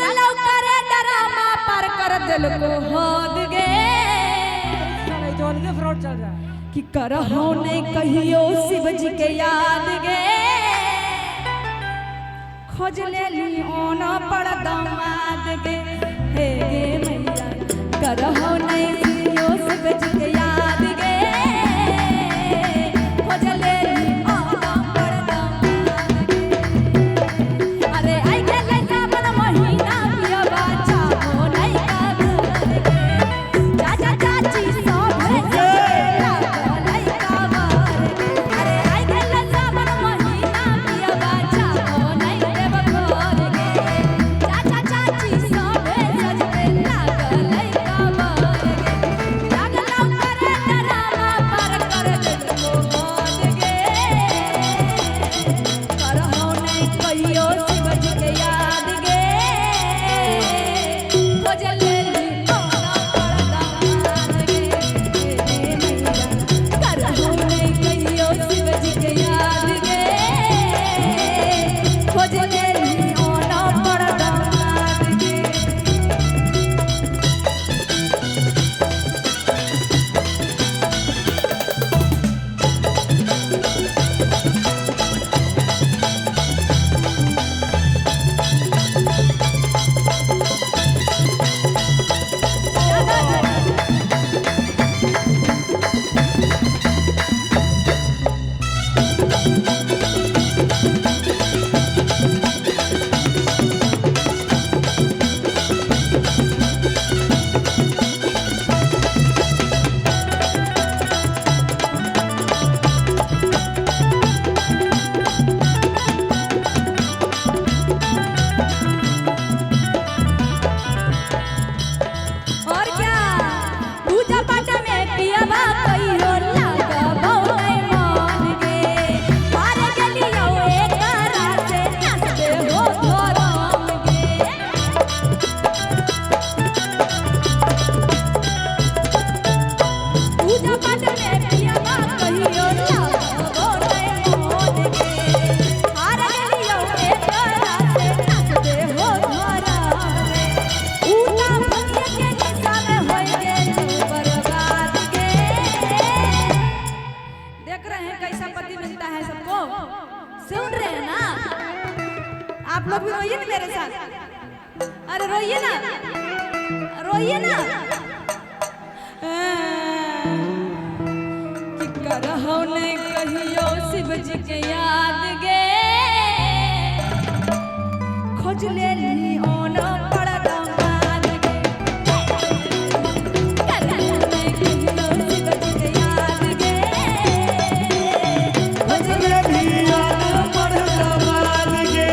करे डरामा पर कर दिल को होद गे जोन के फ्रॉड चल रहा है कि करहो नहीं कहियो शिव जी के याद गे खोज ले ली ओना पड़ दामाद गे हे गे मैया करहो नहीं कहियो शिव जी के याद गे खोज ले ली ओना पड़ दामाद गे अरे आई गेले सावन महीना पिया बाचा हो नहीं का चाचा चाची सब आप लोग भी रोइए ना मेरे साथ। अरे रोइए ना, रोइए ना। कि करहो ने कहियो शिव जी के याद गे खोज ले ली ओना पड़ा दामाद गे करहो ने कहियो शिव जी के याद गे खोज ले ली ओना पड़ा दामाद गे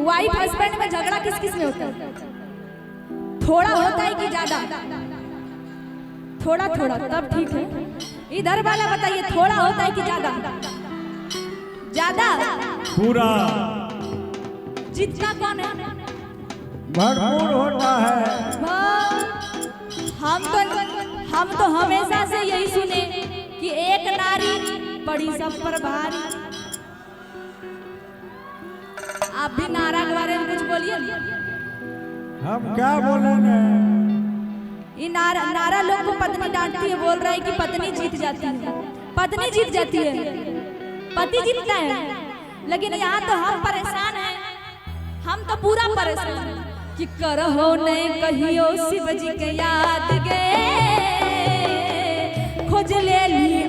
वाइफ हस्बैंड में झगड़ा किस किस में होता है? थोड़ा होता है कि ज्यादा? थोड़ा थोड़ा, तब ठीक है। इधर वाला बताइए, थोड़ा होता है कि ज्यादा? ज्यादा। पूरा। जितना कौन है? भरपूर होता है। हम तो हमेशा से यही सुने कि एक नारी बड़ी सब पर भारी। आप भी नारा के बारे में कुछ बोलिए। हम क्या बोलेंगे? ये नारा लोग को पत्नी डांटती है, बोल रहा है कि पत्नी जीत जाती है, पत्नी जीत जाती है, पति जीतता है। लेकिन यहाँ तो हम परेशान हैं, हम तो पूरा परेशान हैं कि करहो नहीं कहियो शिव जी के याद गे खोज ले ली